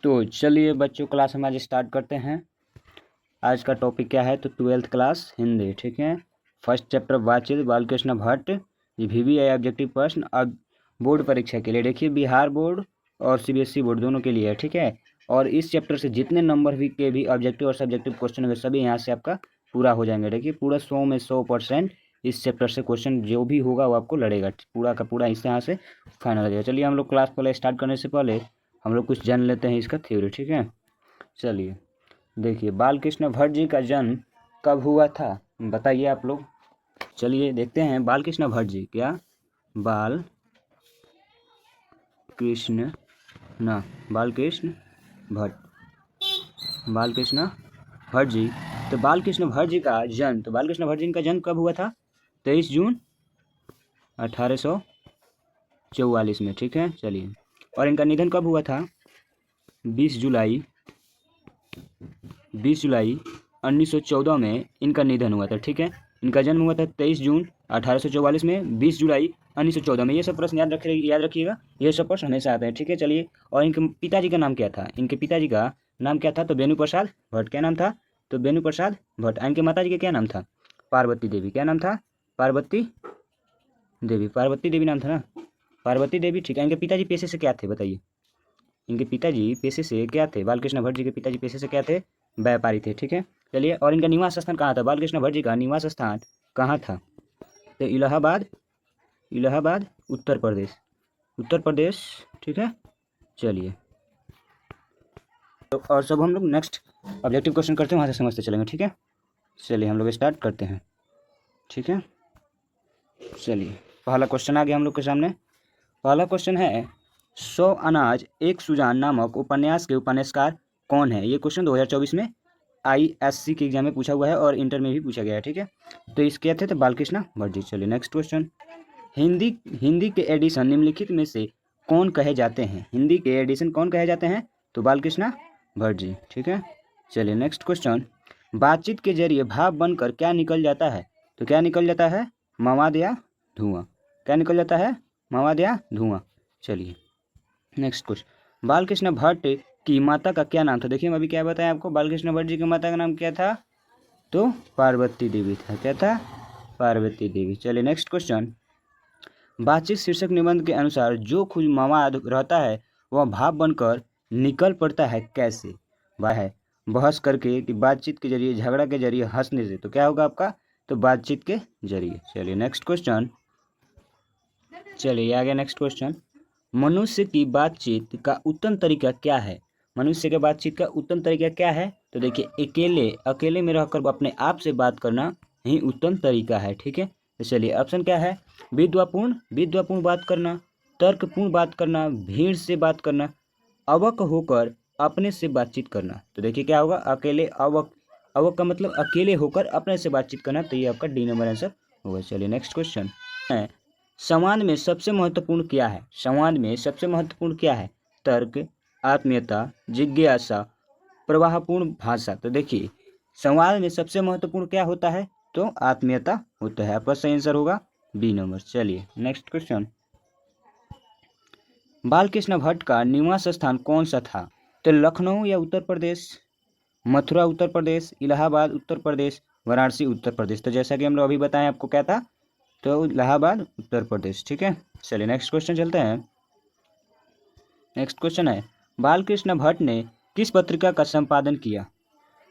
तो चलिए बच्चों, क्लास हम आज स्टार्ट करते हैं। आज का टॉपिक क्या है? तो 12th क्लास हिंदी, ठीक है। फर्स्ट चैप्टर बातचीत, बालकृष्ण भट्ट। ये VVI ऑब्जेक्टिव प्रश्न अब बोर्ड परीक्षा के लिए, देखिए बिहार बोर्ड और CBSE बोर्ड दोनों के लिए है, ठीक है। और इस चैप्टर से जितने नंबर के भी ऑब्जेक्टिव और सब्जेक्टिव क्वेश्चन होंगे सभी यहाँ से आपका पूरा हो जाएंगे। देखिए पूरा 100 में 100% इस चैप्टर से क्वेश्चन जो भी होगा वो आपको लड़ेगा, पूरा का पूरा इस यहाँ से फाइनल हो जाएगा। चलिए हम लोग क्लास पहले स्टार्ट करने से पहले हम लोग कुछ जान लेते हैं इसका थ्योरी, ठीक है। चलिए देखिए, बालकृष्ण भट्ट जी का जन्म कब हुआ था बताइए आप लोग। चलिए देखते हैं, बालकृष्ण भट्ट जी, क्या बालकृष्ण भट्ट जी। तो बालकृष्ण भट्ट जी का जन्म कब हुआ था? 23 जून 1844 में, ठीक है। चलिए, और इनका निधन कब हुआ था? 20 जुलाई 1914 में इनका निधन हुआ था, ठीक है। इनका जन्म हुआ था 23 जून 1844 में, 20 जुलाई 1914 में। ये सब प्रश्न याद रखिएगा, ये सब प्रश्न हमेशा आते हैं, ठीक है। चलिए, और इनके पिताजी का नाम क्या था? इनके पिताजी का नाम क्या था? तो बेनू प्रसाद भट्ट। क्या नाम था? तो बेनू प्रसाद भट्ट। इनके माताजी का क्या नाम था? पार्वती देवी। क्या नाम था? पार्वती देवी नाम था ना, पार्वती देवी, ठीक है। इनके पिताजी पेशे से क्या थे बताइए? इनके पिताजी पेशे से क्या थे? बालकृष्ण भट्ट जी के पिताजी पेशे से क्या थे? व्यापारी थे, ठीक है। चलिए, और इनका निवास स्थान कहाँ था? बालकृष्ण भट्ट जी का निवास स्थान कहाँ था? तो इलाहाबाद उत्तर प्रदेश, ठीक है। चलिए, तो और सब हम लोग नेक्स्ट ऑब्जेक्टिव क्वेश्चन करते हैं, वहाँ से समझते चलेंगे, ठीक है। चलिए हम लोग स्टार्ट करते हैं, ठीक है। चलिए, पहला क्वेश्चन आ गया हम लोग के सामने। पहला क्वेश्चन है, 100 अनाज एक सुजान नामक उपन्यास के उपन्यासकार कौन है? ये क्वेश्चन 2024 में ISC के एग्जाम में पूछा हुआ है और इंटर में भी पूछा गया है, ठीक है। तो इसके थे तो बालकृष्ण भट्ट जी। चलिए नेक्स्ट क्वेश्चन, हिंदी के एडिशन निम्नलिखित में से कौन कहे जाते हैं? हिंदी के एडिशन कौन कहे जाते हैं? तो बालकृष्ण भट्ट जी, ठीक है। चलिए नेक्स्ट क्वेश्चन, बातचीत के जरिए भाव बनकर क्या निकल जाता है? तो क्या निकल जाता है? मवाद या धुआं। क्या निकल जाता है? मवाद या धुआं। चलिए नेक्स्ट क्वेश्चन, बालकृष्ण भट्ट की माता का क्या नाम था? देखिए मैं अभी क्या बताया आपको, बालकृष्ण भट्ट जी की माता का नाम क्या था? तो पार्वती देवी था। क्या था? पार्वती देवी। चलिए नेक्स्ट क्वेश्चन, बातचीत शीर्षक निबंध के अनुसार जो कुछ मवाद रहता है वह भाव बनकर निकल पड़ता है कैसे? वह है बहस करके, कि बातचीत के जरिए, झगड़ा के जरिए, हंसने से। तो क्या होगा आपका? तो बातचीत के जरिए। चलिए नेक्स्ट क्वेश्चन, चलिए आगे नेक्स्ट क्वेश्चन, मनुष्य की बातचीत का उत्तम तरीका क्या है? मनुष्य के बातचीत का उत्तम तरीका क्या है? तो देखिए, अकेले में रहकर अपने आप से बात करना ही उत्तम तरीका है, ठीक है। तो चलिए ऑप्शन क्या है? विद्वापूर्ण बात करना, तर्कपूर्ण बात करना, भीड़ से बात करना, अवक होकर अपने से बातचीत करना। तो देखिए क्या होगा? अवक का मतलब अकेले होकर अपने से बातचीत करना, तो ये आपका डी नंबर आंसर होगा। चलिए नेक्स्ट क्वेश्चन है, संवाद में सबसे महत्वपूर्ण क्या है? संवाद में सबसे महत्वपूर्ण क्या है? तर्क, आत्मीयता, जिज्ञासा, प्रवाहपूर्ण भाषा। तो देखिए, संवाद में सबसे महत्वपूर्ण क्या होता है? तो आत्मीयता होता है। आपका सही आंसर होगा बी नंबर। चलिए नेक्स्ट क्वेश्चन, बालकृष्ण भट्ट का निवास स्थान कौन सा था? तो लखनऊ या उत्तर प्रदेश, मथुरा उत्तर प्रदेश, इलाहाबाद उत्तर प्रदेश, वाराणसी उत्तर प्रदेश। तो जैसा कि हम लोग अभी बताएं आपको क्या था? तो इलाहाबाद उत्तर प्रदेश, ठीक है। चलिए नेक्स्ट क्वेश्चन चलते हैं। नेक्स्ट क्वेश्चन है, बालकृष्ण भट्ट ने किस पत्रिका का संपादन किया?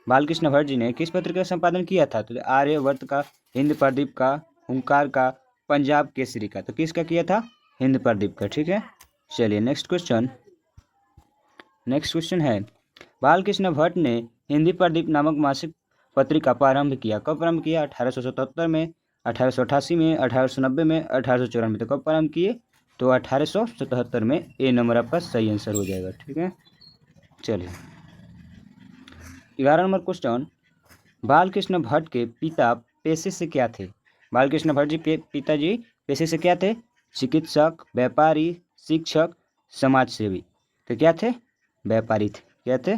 बालकृष्ण भट्ट जी ने किस पत्रिका का संपादन किया था? तो आर्यवर्त का, हिंद प्रदीप का, हुंकार का, पंजाब केसरी का। तो किसका किया था? हिंद प्रदीप का, ठीक है। चलिए नेक्स्ट क्वेश्चन है, बालकृष्ण भट्ट ने हिंदी प्रदीप नामक मासिक पत्रिका प्रारंभ किया। कब प्रारंभ किया? 1877 में, 1888 में, 1890 में, 1894 में। तो कब प्रारंभ किए? तो 1877 में। ए नंबर आपका सही आंसर हो जाएगा, ठीक है। चलिए 11 नंबर क्वेश्चन, बालकृष्ण भट्ट के पिता पेशे से क्या थे? बालकृष्ण भट्ट जी पिताजी पेशे से क्या थे? चिकित्सक, व्यापारी, शिक्षक, समाजसेवी। तो क्या थे? व्यापारी थे। क्या थे?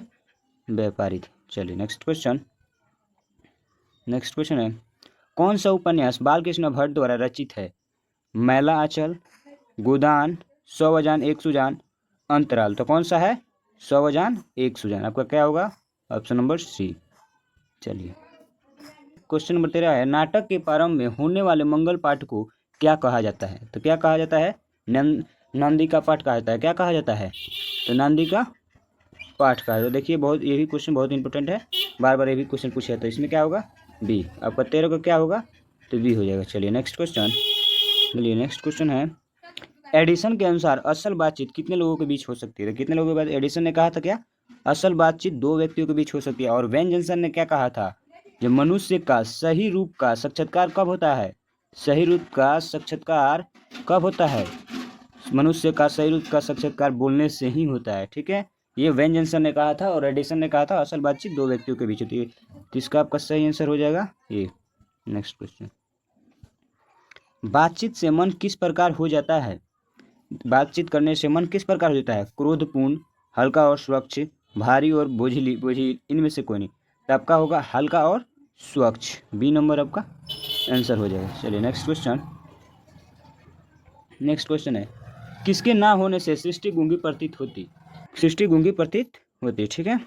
व्यापारी थे। चलिए नेक्स्ट क्वेश्चन है, कौन सा उपन्यास बालकृष्ण भट्ट द्वारा रचित है? मैला आंचल, गोदान, 100 अजान एक सुजान, अंतराल। तो कौन सा है? 100 अजान 1 सुजान, आपका क्या होगा? Option number C. चलिए क्वेश्चन नंबर 13 है, नाटक के प्रारंभ में होने वाले मंगल पाठ को क्या कहा जाता है? तो क्या कहा जाता है? नंदी का पाठ कहा जाता है। क्या कहा जाता है? तो नंदी का पाठ का। तो देखिए बहुत, ये भी क्वेश्चन बहुत इंपॉर्टेंट है, बार बार ये भी क्वेश्चन पूछा है, तो इसमें क्या होगा? बी। आपका 13 का क्या होगा? तो बी हो जाएगा। चलिए नेक्स्ट क्वेश्चन। चलिए नेक्स्ट क्वेश्चन है, एडिसन के अनुसार असल बातचीत कितने लोगों के बीच हो सकती है? तो कितने लोगों के बीच? एडिसन ने कहा था क्या? असल बातचीत 2 व्यक्तियों के बीच हो सकती है। और वेन जॉनसन ने क्या कहा था? जो मनुष्य का सही रूप का साक्षात्कार कब होता है? सही रूप का साक्षात्कार कब होता है? मनुष्य का सही रूप का साक्षात्कार बोलने से ही होता है। ठीक है, ये वेन जॉनसन ने कहा था और एडिसन ने कहा था असल बातचीत 2 व्यक्तियों के बीच होती है। तो इसका आपका सही आंसर हो जाएगा ये। नेक्स्ट क्वेश्चन, बातचीत से मन किस प्रकार हो जाता है? बातचीत करने से मन किस प्रकार हो जाता है? क्रोधपूर्ण, हल्का और स्वच्छ, भारी और बोझिली बोझिल, इनमें से कोई नहीं। तो आपका होगा हल्का और स्वच्छ। बी नंबर आपका आंसर हो जाएगा। चलिए नेक्स्ट क्वेश्चन। नेक्स्ट क्वेश्चन है, किसके ना होने से सृष्टि गूंगी प्रतीत होती? सृष्टि गूंगी प्रतीत होती। ठीक है,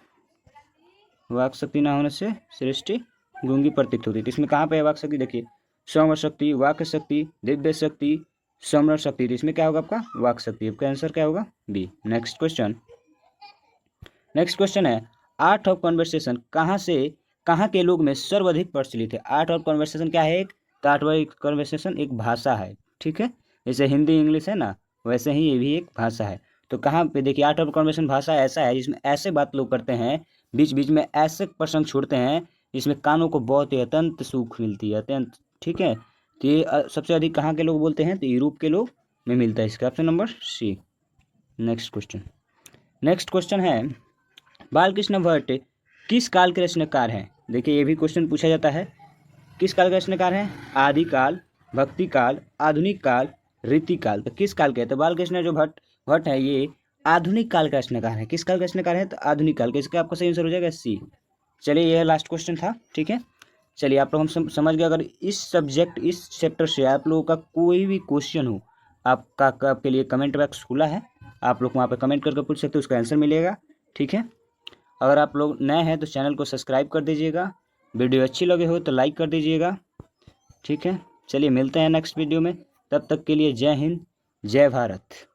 वाक शक्ति ना होने से सृष्टि गूंगी प्रतीत होती। तो इसमें कहाँ पे है वाक शक्ति? देखिए, सौम्य शक्ति, वाक शक्ति, दिव्य शक्ति, समरण शक्ति। तो इसमें क्या होगा आपका? वाक शक्ति। आपका आंसर क्या होगा? B. Next question. Next question है, आर्ट ऑफ कन्वर्सेशन कहाँ के लोग में सर्वाधिक प्रचलित है? आर्ट ऑफ कन्वर्सेशन क्या है? एक तो आर्ट ऑफ कन्वर्सेशन एक भाषा है। ठीक है, जैसे हिंदी इंग्लिश है ना, वैसे ही ये भी एक भाषा है। तो कहाँ पे? देखिए, आर्ट ऑफ कन्वर्सेशन भाषा ऐसा है जिसमें ऐसे बात लोग करते हैं, बीच बीच में ऐसे प्रसंग छोड़ते हैं जिसमें कानों को बहुत ही अत्यंत सुख मिलती है, अत्यंत। ठीक है, तो ये सबसे अधिक कहाँ के लोग बोलते हैं? तो यूरोप के लोग में मिलता है। इसका option number C. Next question. Next question है, बालकृष्ण भट्ट किस काल के रचनाकार हैं? देखिए, ये भी क्वेश्चन पूछा जाता है, किस काल के रचनाकार हैं? आदिकाल, भक्ति काल, आधुनिक काल, रीतिकाल। तो किस काल के? तो बालकृष्ण जो भट्ट है ये आधुनिक काल का रचनाकार है। किस काल का रचनाकार है? तो आधुनिक काल का। इसका आपका सही आंसर हो जाएगा सी। चलिए, यह लास्ट क्वेश्चन था। ठीक है, चलिए आप लोग हम समझ गए। अगर इस सब्जेक्ट, इस चैप्टर से आप लोगों का कोई भी क्वेश्चन हो, आपके लिए कमेंट बॉक्स खुला है, आप लोग वहाँ पर कमेंट करके पूछ सकते हो, उसका आंसर मिलेगा। ठीक है, अगर आप लोग नए हैं तो चैनल को सब्सक्राइब कर दीजिएगा, वीडियो अच्छी लगे हो तो लाइक कर दीजिएगा। ठीक है, चलिए मिलते हैं नेक्स्ट वीडियो में, तब तक के लिए जय हिंद, जय भारत।